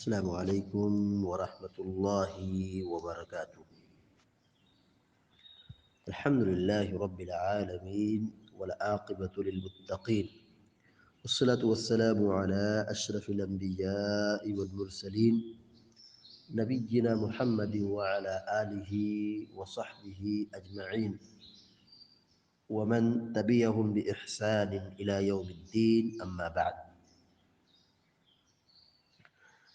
السلام عليكم ورحمة الله وبركاته. الحمد لله رب العالمين والعاقبة للمتقين، والصلاة والسلام على أشرف الأنبياء والمرسلين نبينا محمد وعلى آله وصحبه أجمعين ومن تبعهم بإحسان إلى يوم الدين، أما بعد.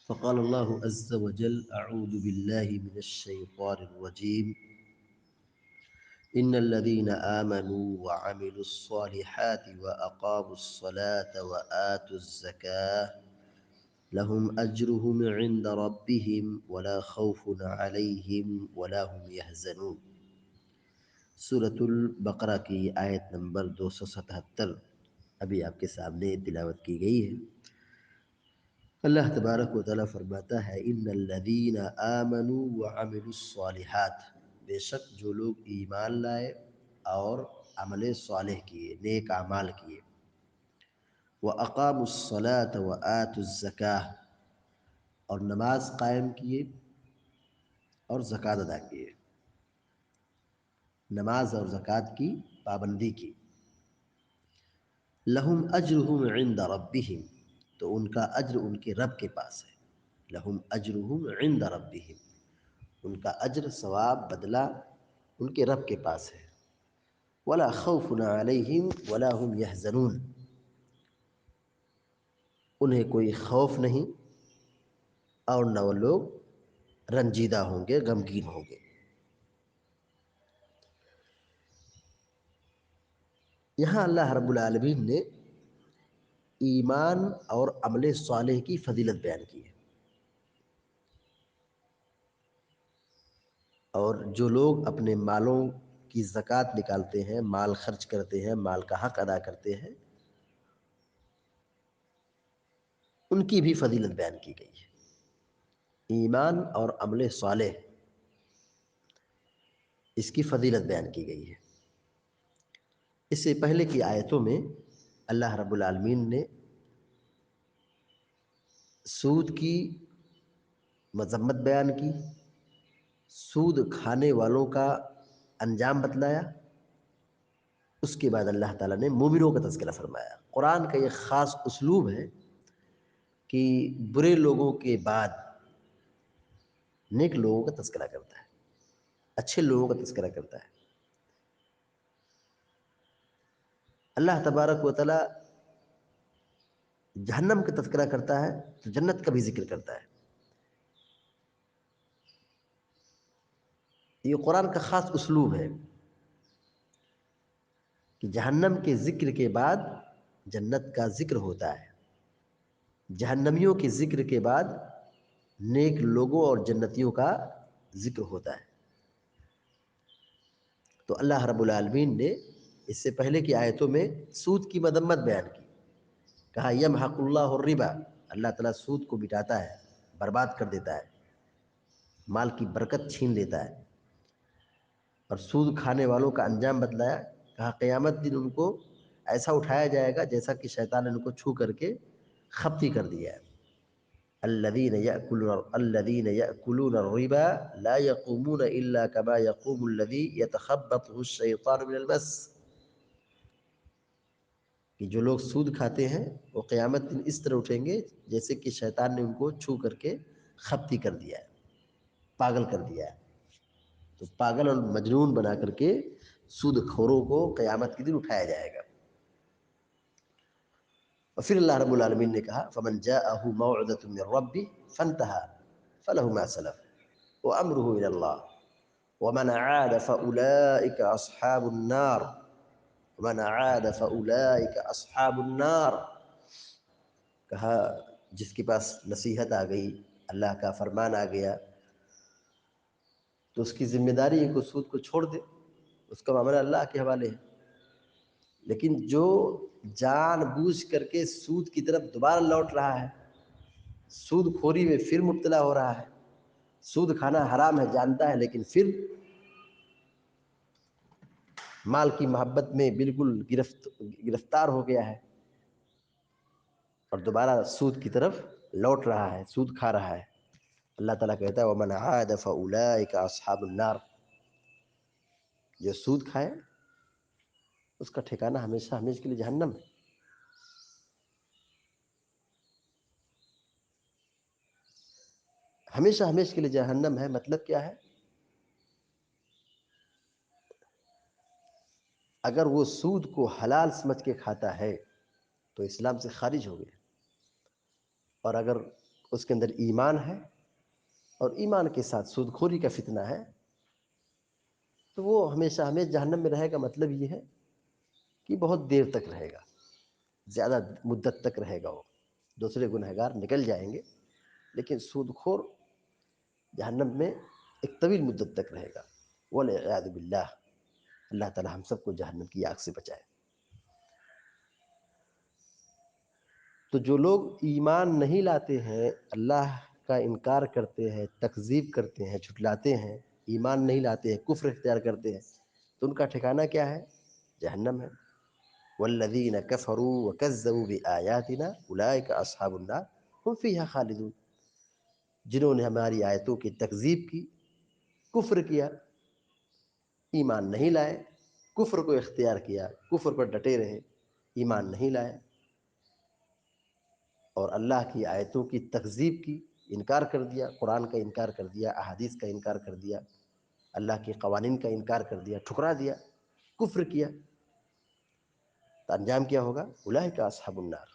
فقال الله عز وجل: أعوذ بالله من الشيطان الرجيم. إن الذين آمنوا وعملوا الصالحات وأقاموا الصلاة وآتوا الزكاة لهم أجرهم عند ربهم ولا خوف عليهم ولا هم يحزنون. سورة البقرہ کی آیت نمبر 277 ابھی آپ کے سامنے تلاوت کی گئی ہے۔ اللہ تبارک و تعالیٰ فرماتا ہے: ان الذین آمنوا وعملوا الصالحات، بے شک جو لوگ ایمان لائے اور عمل صالح کیے، نیک اعمال کیے، وَأَقَامُوا الصَّلَاةَ وَآتُوا الزَّكَاةَ، اور نماز قائم کیے اور زکوٰۃ ادا کیے، نماز اور زکوٰۃ کی پابندی کی، لَهُمْ أَجْرُهُمْ عِنْدَ رَبِّهِمْ، تو ان کا اجر ان کے رب کے پاس ہے۔ لَهُمْ أَجْرُهُمْ عِنْدَ رَبِّهِمْ، ان کا اجر، ثواب، بدلہ ان کے رب کے پاس ہے۔ وَلَا خَوْفٌ عَلَيْهِمْ وَلَا هُمْ يَحْزَنُونَ، انہیں کوئی خوف نہیں اور نہ وہ لوگ رنجیدہ ہوں گے، غمگین ہوں گے۔ یہاں اللہ رب العالمین نے ایمان اور عمل صالح کی فضیلت بیان کی ہے، اور جو لوگ اپنے مالوں کی زکوٰۃ نکالتے ہیں، مال خرچ کرتے ہیں، مال کا حق ادا کرتے ہیں، ان کی بھی فضیلت بیان کی گئی ہے۔ ایمان اور عمل صالح، اس کی فضیلت بیان کی گئی ہے۔ اس سے پہلے کی آیتوں میں اللہ رب العالمین نے سود کی مذمت بیان کی، سود کھانے والوں کا انجام بتلایا، اس کے بعد اللہ تعالیٰ نے مومنوں کا تذکرہ فرمایا۔ قرآن کا یہ خاص اسلوب ہے کہ برے لوگوں کے بعد نیک لوگوں کا تذکرہ کرتا ہے، اچھے لوگوں کا تذکرہ کرتا ہے۔ اللہ تبارک و تعالیٰ جہنم کا تذکرہ کرتا ہے تو جنت کا بھی ذکر کرتا ہے۔ یہ قرآن کا خاص اسلوب ہے کہ جہنم کے ذکر کے بعد جنت کا ذکر ہوتا ہے، جہنمیوں کے ذکر کے بعد نیک لوگوں اور جنتیوں کا ذکر ہوتا ہے۔ تو اللہ رب العالمین نے اس سے پہلے کی آیتوں میں سود کی مذمت بیان کی، کہا یمحق اللہ الربا، اللہ تعالیٰ سود کو مٹاتا ہے، برباد کر دیتا ہے، مال کی برکت چھین لیتا ہے۔ اور سود کھانے والوں کا انجام بتلایا، کہا قیامت دن ان کو ایسا اٹھایا جائے گا جیسا کہ شیطان نے ان کو چھو کر کے خپتی کر دیا ہے۔ الذین یأکلون الربا لا یقومون الا کما یقوم الذی یتخبطہ الشیطان من المس، کہ جو لوگ سود کھاتے ہیں وہ قیامت دن اس طرح اٹھیں گے جیسے کہ شیطان نے ان کو چھو کر کے خپتی کر دیا ہے، پاگل کر دیا ہے۔ تو پاگل اور مجنون بنا کر کے سود خوروں کو قیامت کے دن اٹھایا جائے گا۔ اور پھر اللہ رب العالمین نے کہا فمن جاءہ موعظۃ من ربہ فانتہی فلہ ما سلف وامرہ الی اللہ ومن عاد فاولئک اصحاب النار ومن عاد فاولئک اصحاب النار، کہا جس کے پاس نصیحت آ گئی، اللہ کا فرمان آ گیا، تو اس کی ذمہ داری ہے کہ سود کو چھوڑ دے، اس کا معاملہ اللہ کے حوالے ہے۔ لیکن جو جان بوجھ کر کے سود کی طرف دوبارہ لوٹ رہا ہے، سود خوری میں پھر مبتلا ہو رہا ہے، سود کھانا حرام ہے جانتا ہے لیکن پھر مال کی محبت میں بالکل گرفتار ہو گیا ہے اور دوبارہ سود کی طرف لوٹ رہا ہے، سود کھا رہا ہے، اللہ تعالیٰ کہتا ہے وَمَنْ عَادَ فَأُولَٰئِكَ أَصْحَابُ النَّارِ، جو سود کھائے اس کا ٹھکانہ ہمیشہ ہمیشہ کے لیے جہنم ہے۔ ہمیشہ ہمیشہ کے لیے جہنم ہے، مطلب کیا ہے؟ اگر وہ سود کو حلال سمجھ کے کھاتا ہے تو اسلام سے خارج ہو گیا، اور اگر اس کے اندر ایمان ہے اور ایمان کے ساتھ سود خوری کا فتنہ ہے تو وہ ہمیشہ ہمیشہ جہنم میں رہے گا۔ مطلب یہ ہے کہ بہت دیر تک رہے گا، زیادہ مدت تک رہے گا، وہ دوسرے گنہگار نکل جائیں گے، لیکن سود خور جہنم میں ایک طویل مدت تک رہے گا، والعیاذ باللہ۔ اللہ تعالی ہم سب کو جہنم کی آگ سے بچائے۔ تو جو لوگ ایمان نہیں لاتے ہیں، اللہ کا انکار کرتے ہیں، تکذیب کرتے ہیں، جھٹلاتے ہیں، ایمان نہیں لاتے ہیں، کفر اختیار کرتے ہیں، تو ان کا ٹھکانہ کیا ہے؟ جہنم ہے۔ والذین کفروا وکذبوا بآیاتنا اولئک اصحاب النار هم فیہا خالدون۔ جنہوں نے ہماری آیتوں کی تکذیب کی، کفر کیا، ایمان نہیں لائے، کفر کو اختیار کیا، کفر پر ڈٹے رہے، ایمان نہیں لائے اور اللہ کی آیتوں کی تکذیب کی، انکار کر دیا، قرآن کا انکار کر دیا، احادیث کا انکار کر دیا، اللہ کے قوانین کا انکار کر دیا، ٹھکرا دیا، کفر کیا، تو انجام کیا ہوگا؟ اولئک اصحاب النار،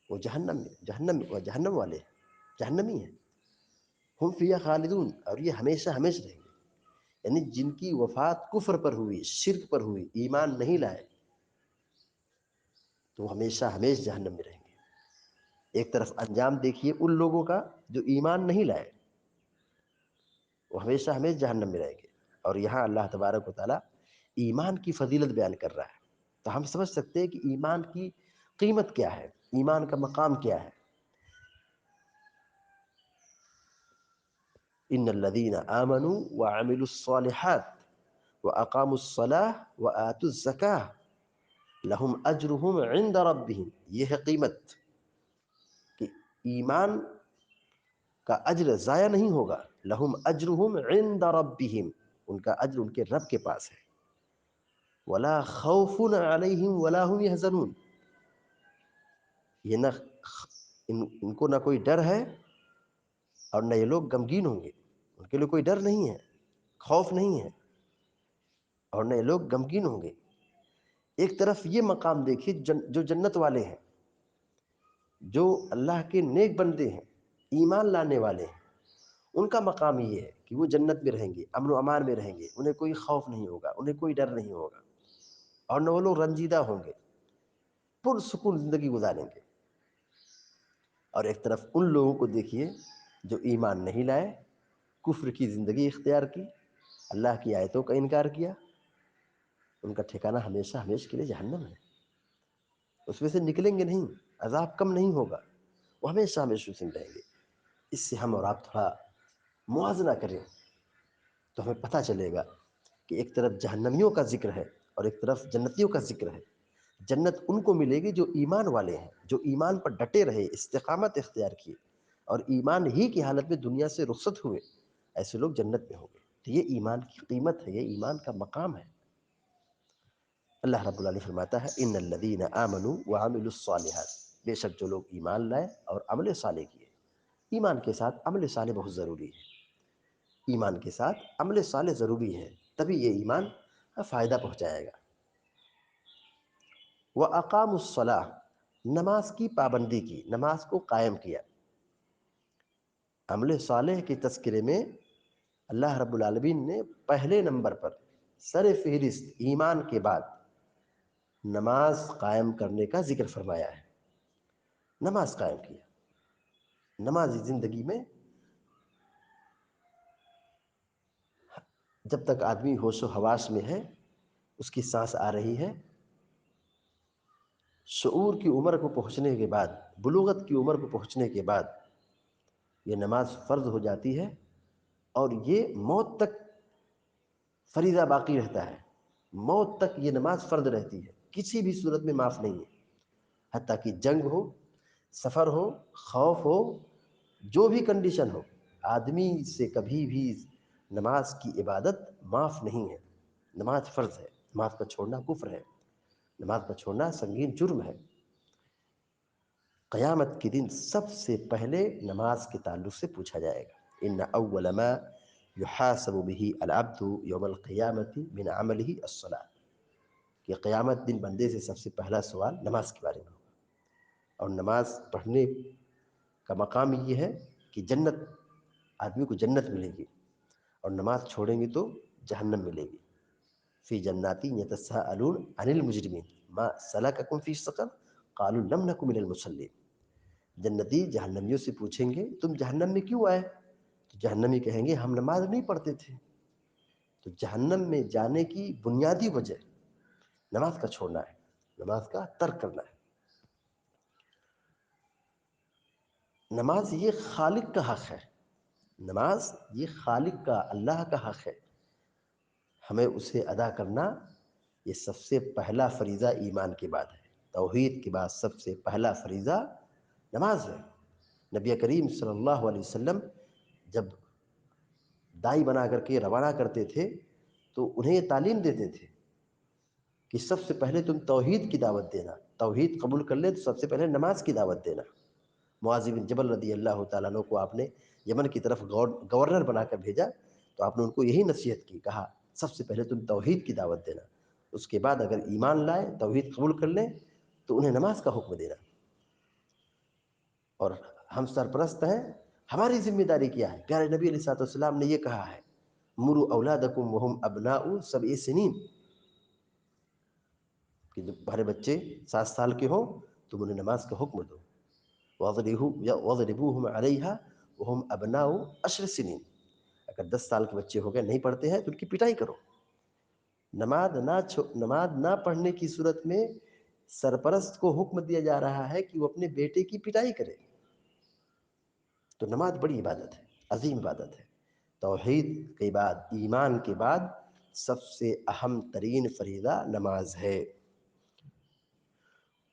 وہ جہنم والے ہیں، جہنمی ہیں، ہم فیہا خالدون، اور یہ ہمیشہ ہمیشہ رہیں گے۔ یعنی جن کی وفات کفر پر ہوئی، شرک پر ہوئی، ایمان نہیں لائے، تو وہ ہمیشہ ہمیشہ جہنم میں رہیں گے۔ ایک طرف انجام دیکھیے ان لوگوں کا جو ایمان نہیں لائے، وہ ہمیشہ ہمیشہ جہنم میں رہیں گے۔ اور یہاں اللہ تبارک و تعالیٰ ایمان کی فضیلت بیان کر رہا ہے، تو ہم سمجھ سکتے ہیں کہ ایمان کی قیمت کیا ہے، ایمان کا مقام کیا ہے۔ ان الذین آمنوا وعملوا الصالحات واقاموا الصلاة وآتوا الزکاة لہم اجرہم عند ربہم، یہ ہے قیمت کہ ایمان کا اجر ضائع نہیں ہوگا، لہم اجرہم عند ربہم، ان کا اجر ان کے رب کے پاس ہے، ولا خوف علیہم ولا هم يحزنون، یہ نہ ان کو نہ کوئی ڈر ہے اور نہ یہ لوگ غمگین ہوں گے، ان کے لیے کوئی ڈر نہیں ہے، خوف نہیں ہے، اور نہ یہ لوگ غمگین ہوں گے۔ ایک طرف یہ مقام دیکھیے جو جنت والے ہیں، جو اللہ کے نیک بندے ہیں، ایمان لانے والے ہیں، ان کا مقام یہ ہے کہ وہ جنت میں رہیں گے، امن و امان میں رہیں گے، انہیں کوئی خوف نہیں ہوگا، انہیں کوئی ڈر نہیں ہوگا، اور نہ وہ لوگ رنجیدہ ہوں گے، پرسکون زندگی گزاریں گے۔ اور ایک طرف ان لوگوں کو دیکھیے جو ایمان نہیں لائے، کفر کی زندگی اختیار کی، اللہ کی آیتوں کا انکار کیا، ان کا ٹھکانہ ہمیشہ ہمیشہ کے لیے جہنم ہے، اس میں سے نکلیں گے نہیں، عذاب کم نہیں ہوگا، وہ ہمیشہ ہمیشہ اسی میں رہیں گے۔ اس سے ہم اور آپ تھوڑا موازنہ کریں تو ہمیں پتہ چلے گا کہ ایک طرف جہنمیوں کا ذکر ہے اور ایک طرف جنتیوں کا ذکر ہے۔ جنت ان کو ملے گی جو ایمان والے ہیں، جو ایمان پر ڈٹے رہے، استقامت اختیار کیے، اور ایمان ہی کی حالت میں دنیا سے رخصت ہوئے، ایسے لوگ جنت میں ہوں گے۔ تو یہ ایمان کی قیمت ہے، یہ ایمان کا مقام ہے۔ اللہ رب العالمین فرماتا ہے ان الذین آمنوا وعملوا الصالحات، بے شک جو لوگ ایمان لائے اور عمل صالح کیے۔ ایمان کے ساتھ عمل صالح بہت ضروری ہے، ایمان کے ساتھ عمل صالح ضروری ہے، تبھی یہ ایمان فائدہ پہنچائے گا۔ وَأَقَامُوا الصَّلَاةَ، نماز کی پابندی کی، نماز کو قائم کیا۔ عمل صالح کے تذکرے میں اللہ رب العالمین نے پہلے نمبر پر سر فہرست ایمان کے بعد نماز قائم کرنے کا ذکر فرمایا ہے۔ نماز قائم کیا، نمازی زندگی میں جب تک آدمی ہوش و حواس میں ہے، اس کی سانس آ رہی ہے، شعور کی عمر کو پہنچنے کے بعد، بلوغت کی عمر کو پہنچنے کے بعد یہ نماز فرض ہو جاتی ہے، اور یہ موت تک فریضہ باقی رہتا ہے، موت تک یہ نماز فرض رہتی ہے، کسی بھی صورت میں معاف نہیں ہے، حتیٰ کہ جنگ ہو، سفر ہو، خوف ہو، جو بھی کنڈیشن ہو، آدمی سے کبھی بھی نماز کی عبادت معاف نہیں ہے۔ نماز فرض ہے، نماز کا چھوڑنا کفر ہے، نماز کا چھوڑنا سنگین جرم ہے۔ قیامت کے دن سب سے پہلے نماز کے تعلق سے پوچھا جائے گا۔ ان اول ما یحاسب به العبد یوم القیامت من عمله الصلاۃ، کہ قیامت دن بندے سے سب سے پہلا سوال نماز کے بارے میں ہوگا۔ اور نماز پڑھنے کا مقام یہ ہے کہ جنت، آدمی کو جنت ملے گی، اور نماز چھوڑیں گے تو جہنم ملے گی۔ فی جنات یتساءلون عن المجرمین ما سلککم فی سقر قالوا لم نک من المصلین۔ جنتی جہنمیوں سے پوچھیں گے تم جہنم میں کیوں آئے؟ تو جہنمی کہیں گے ہم نماز نہیں پڑھتے تھے۔ تو جہنم میں جانے کی بنیادی وجہ نماز کا چھوڑنا ہے، نماز کا ترک کرنا ہے۔ نماز یہ خالق کا حق ہے، نماز یہ خالق کا، اللہ کا حق ہے، ہمیں اسے ادا کرنا یہ سب سے پہلا فریضہ ایمان کے بعد ہے۔ توحید کے بعد سب سے پہلا فریضہ نماز ہے۔ نبی کریم صلی اللہ علیہ وسلم جب دائی بنا کر کے روانہ کرتے تھے تو انہیں یہ تعلیم دیتے تھے کہ سب سے پہلے تم توحید کی دعوت دینا، توحید قبول کر لے تو سب سے پہلے نماز کی دعوت دینا۔ معاذ بن جبل رضی اللہ تعالیٰ عنہ کو آپ نے یمن کی طرف گورنر بنا کر بھیجا تو آپ نے ان کو یہی نصیحت کی، کہا سب سے پہلے تم توحید کی دعوت دینا، اس کے بعد اگر ایمان لائے، توحید قبول کر لیں تو انہیں نماز کا حکم دینا۔ اور ہم سرپرست ہیں، ہماری ذمہ داری کیا ہے؟ پیارے نبی علیہ الصلوۃ والسلام نے یہ کہا ہے مروا اولادکم وہم ابناء 7 سنین، کہ جب تمہارے بچے 7 سال کے ہوں تم انہیں نماز کا حکم دو۔ وَضْرِبُوهُمْ عَلَيْهَا وَهُمْ أَبْنَاءُ 10 سنین، اگر 10 سال کے بچے ہو گئے نہیں پڑھتے ہیں تو ان کی پٹائی کرو۔ نماز نہ پڑھنے کی صورت میں سرپرست کو حکم دیا جا رہا ہے کہ وہ اپنے بیٹے کی پٹائی کرے۔ تو نماز بڑی عبادت ہے، عظیم عبادت ہے۔ توحید کے بعد، ایمان کے بعد سب سے اہم ترین فریضہ نماز ہے۔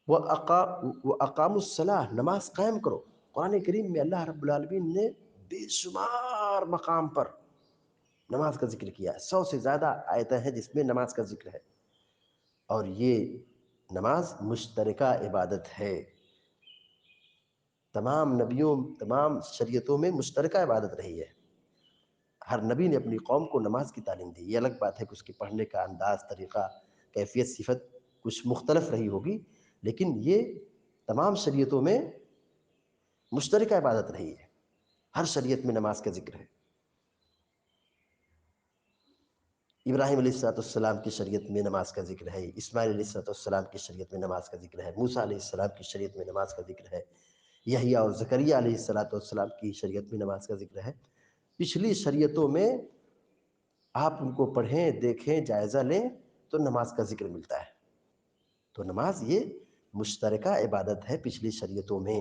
وَأَقَامُوا الصَّلَاةَ، نماز قائم کرو۔ قرآن کریم میں اللہ رب العالمین نے بے شمار مقام پر نماز کا ذکر کیا ہے، 100 سے زیادہ آیتیں ہیں جس میں نماز کا ذکر ہے، اور یہ نماز مشترکہ عبادت ہے۔ تمام نبیوں، تمام شریعتوں میں مشترکہ عبادت رہی ہے۔ ہر نبی نے اپنی قوم کو نماز کی تعلیم دی۔ یہ الگ بات ہے کہ اس کے پڑھنے کا انداز، طریقہ، کیفیت، صفت کچھ مختلف رہی ہوگی، لیکن یہ تمام شریعتوں میں مشترکہ عبادت رہی ہے۔ ہر شریعت میں نماز کا ذکر ہے۔ ابراہیم علیہ السلام کی شریعت میں نماز کا ذکر ہے، اسماعیل علیہ السلام کی شریعت میں نماز کا ذکر ہے، موسیٰ علیہ السلام کی شریعت میں نماز کا ذکر ہے، یحییٰ اور زکریا علیہ السلام کی شریعت میں نماز کا ذکر ہے۔ پچھلی شریعتوں میں آپ ان کو پڑھیں، دیکھیں، جائزہ لیں تو نماز کا ذکر ملتا ہے۔ تو نماز یہ مشترکہ عبادت ہے پچھلی شریعتوں میں۔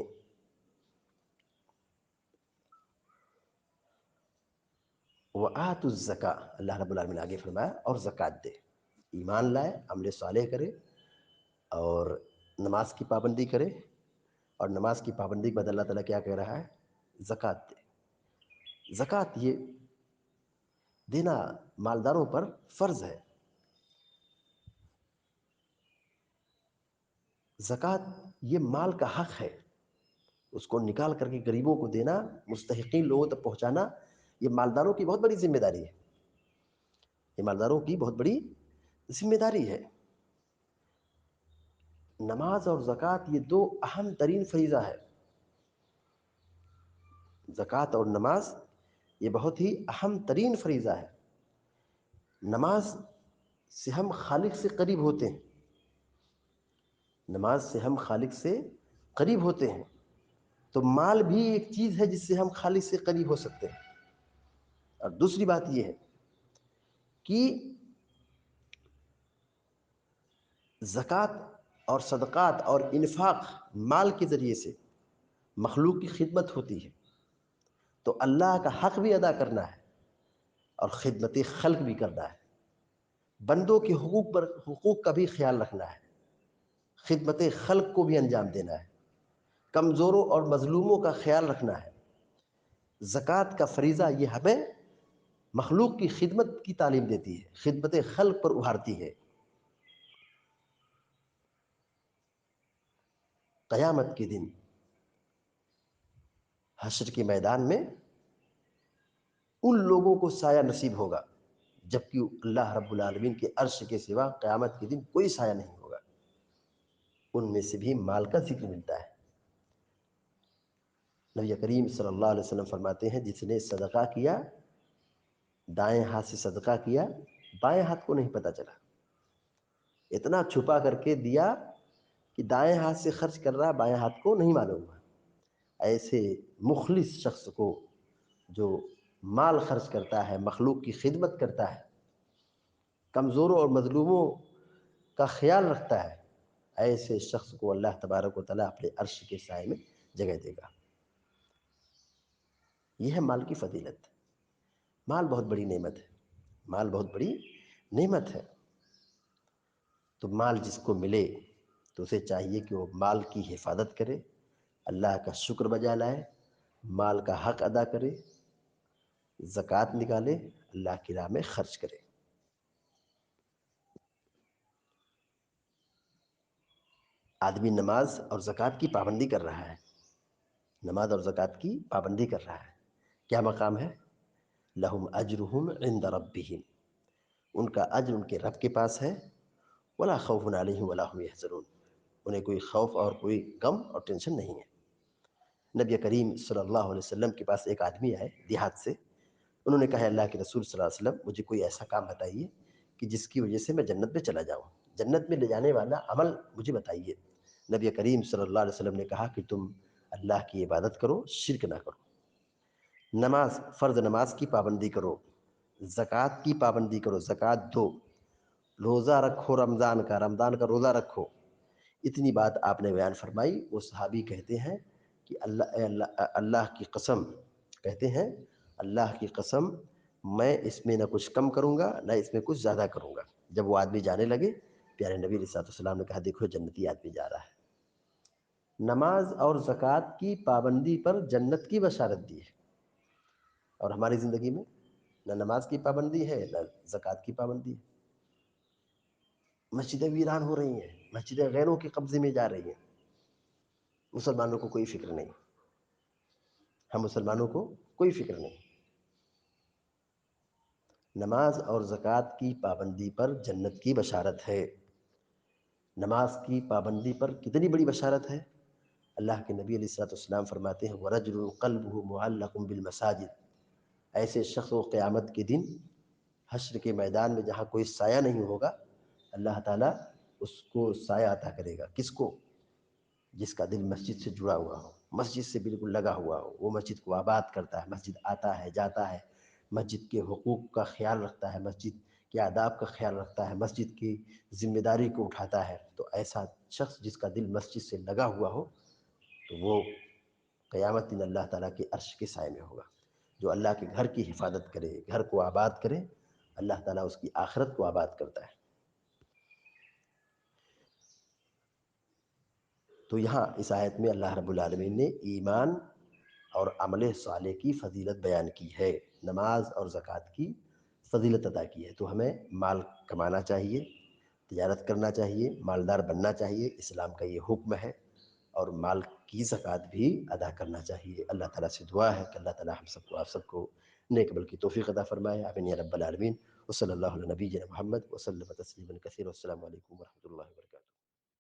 وَآتُوا الزَّکاۃَ، اللہ رب العالمین نے آگے فرمایا اور زکوٰۃ دے۔ ایمان لائے، عمل صالح کرے اور نماز کی پابندی کرے، اور نماز کی پابندی کے بعد اللہ تعالیٰ کیا کہہ رہا ہے؟ زکوٰۃ دے۔ زکوٰۃ یہ دینا مالداروں پر فرض ہے۔ زکوٰۃ یہ مال کا حق ہے، اس کو نکال کر کے غریبوں کو دینا، مستحقین لوگوں تک پہنچانا، یہ مالداروں کی بہت بڑی ذمہ داری ہے۔ یہ مالداروں کی بہت بڑی ذمہ داری ہے۔ نماز اور زکوٰۃ یہ دو اہم ترین فریضہ ہے۔ زکوٰۃ اور نماز یہ بہت ہی اہم ترین فریضہ ہے۔ نماز سے ہم خالق سے قریب ہوتے ہیں، نماز سے ہم خالق سے قریب ہوتے ہیں۔ تو مال بھی ایک چیز ہے جس سے ہم خالق سے قریب ہو سکتے ہیں۔ اور دوسری بات یہ ہے کہ زکوٰۃ اور صدقات اور انفاق مال کے ذریعے سے مخلوق کی خدمت ہوتی ہے، تو اللہ کا حق بھی ادا کرنا ہے اور خدمت خلق بھی کرنا ہے۔ بندوں کے حقوق کا بھی خیال رکھنا ہے، خدمت خلق کو بھی انجام دینا ہے۔ کمزوروں اور مظلوموں کا خیال رکھنا ہے۔ زکوٰۃ کا فریضہ یہ ہمیں مخلوق کی خدمت کی تعلیم دیتی ہے، خدمت خلق پر ابھارتی ہے۔ قیامت کے دن حشر کے میدان میں ان لوگوں کو سایہ نصیب ہوگا جبکہ اللہ رب العالمین کے عرش کے سوا قیامت کے دن کوئی سایہ نہیں ہوگا۔ ان میں سے بھی مال کا ذکر ملتا ہے۔ نبی کریم صلی اللہ علیہ وسلم فرماتے ہیں جس نے صدقہ کیا، دائیں ہاتھ سے صدقہ کیا، بائیں ہاتھ کو نہیں پتہ چلا، اتنا چھپا کر کے دیا کہ دائیں ہاتھ سے خرچ کر رہا بائیں ہاتھ کو نہیں معلوم ہوا۔ ایسے مخلص شخص کو جو مال خرچ کرتا ہے، مخلوق کی خدمت کرتا ہے، کمزوروں اور مظلوموں کا خیال رکھتا ہے، ایسے شخص کو اللہ تبارک و تعالیٰ اپنے عرش کے سائے میں جگہ دے گا۔ یہ ہے مال کی فضیلت۔ مال بہت بڑی نعمت ہے، مال بہت بڑی نعمت ہے۔ تو مال جس کو ملے تو اسے چاہیے کہ وہ مال کی حفاظت کرے، اللہ کا شکر بجا لائے، مال کا حق ادا کرے، زکوٰۃ نکالے، اللہ کی راہ میں خرچ کرے۔ آدمی نماز اور زکوٰۃ کی پابندی کر رہا ہے، نماز اور زکوٰۃ کی پابندی کر رہا ہے، کیا مقام ہے؟ لہم اجرہم عند ربہم، ان کا اجر ان کے رب کے پاس ہے۔ ولا خوف علیہم ولا هم یحزنون، انہیں کوئی خوف اور کوئی غم اور ٹینشن نہیں ہے۔ نبی کریم صلی اللہ علیہ وسلم کے پاس ایک آدمی آئے دیہات سے، انہوں نے کہا اللہ کے رسول صلی اللہ علیہ وسلم مجھے کوئی ایسا کام بتائیے کہ جس کی وجہ سے میں جنت میں چلا جاؤں، جنت میں لے جانے والا عمل مجھے بتائیے۔ نبی کریم صلی اللہ علیہ وسلم نے کہا کہ تم اللہ کی عبادت کرو، شرک نہ کرو، نماز فرض نماز کی پابندی کرو، زکوٰۃ کی پابندی کرو، زکوٰۃ دو، روزہ رکھو رمضان کا روزہ رکھو۔ اتنی بات آپ نے بیان فرمائی۔ وہ صحابی کہتے ہیں کہ اللہ کی قسم، کہتے ہیں اللہ کی قسم میں اس میں نہ کچھ کم کروں گا نہ اس میں کچھ زیادہ کروں گا۔ جب وہ آدمی جانے لگے، پیارے نبی علیہ الصلوۃ والسلام نے کہا دیکھو جنتی آدمی جا رہا ہے۔ نماز اور زکوٰۃ کی پابندی پر جنت کی بشارت دی ہے، اور ہماری زندگی میں نہ نماز کی پابندی ہے نہ زکوٰۃ کی پابندی ہے۔ مسجدیں ویران ہو رہی ہیں، مسجدیں غیروں کے قبضے میں جا رہی ہیں، مسلمانوں کو کوئی فکر نہیں، ہم مسلمانوں کو کوئی فکر نہیں۔ نماز اور زکوٰۃ کی پابندی پر جنت کی بشارت ہے۔ نماز کی پابندی پر کتنی بڑی بشارت ہے؟ اللہ کے نبی علیہ الصلوۃ والسلام فرماتے ہیں وَرَجُلٌ قَلْبُهُ مُعَلَّقٌ بِالْمَسَاجِدِ، ایسے شخص کو قیامت کے دن حشر کے میدان میں جہاں کوئی سایہ نہیں ہوگا، اللہ تعالیٰ اس کو سایہ عطا کرے گا۔ کس کو؟ جس کا دل مسجد سے جڑا ہوا ہو، مسجد سے بالکل لگا ہوا ہو، وہ مسجد کو آباد کرتا ہے، مسجد آتا ہے جاتا ہے، مسجد کے حقوق کا خیال رکھتا ہے، مسجد کے آداب کا خیال رکھتا ہے، مسجد کی ذمہ داری کو اٹھاتا ہے۔ تو ایسا شخص جس کا دل مسجد سے لگا ہوا ہو تو وہ قیامت دن اللہ تعالیٰ کے عرش کے سائے میں ہوگا۔ جو اللہ کے گھر کی حفاظت کرے، گھر کو آباد کرے، اللہ تعالیٰ اس کی آخرت کو آباد کرتا ہے۔ تو یہاں اس آیت میں اللہ رب العالمین نے ایمان اور عمل صالح کی فضیلت بیان کی ہے، نماز اور زکوٰۃ کی فضیلت ادا کی ہے۔ تو ہمیں مال کمانا چاہیے، تجارت کرنا چاہیے، مالدار بننا چاہیے، اسلام کا یہ حکم ہے، اور مال کی زکوٰۃ بھی ادا کرنا چاہیے۔ اللہ تعالیٰ سے دعا ہے کہ اللہ تعالیٰ ہم سب کو آپ سب کو نیک عمل کی توفیق عطا فرمائے، آمین یا رب العالمین۔ وصلی اللہ علی نبینا محمد وسلم تسلیما کثیرا، والسلام علیکم ورحمۃ اللہ وبرکاتہ۔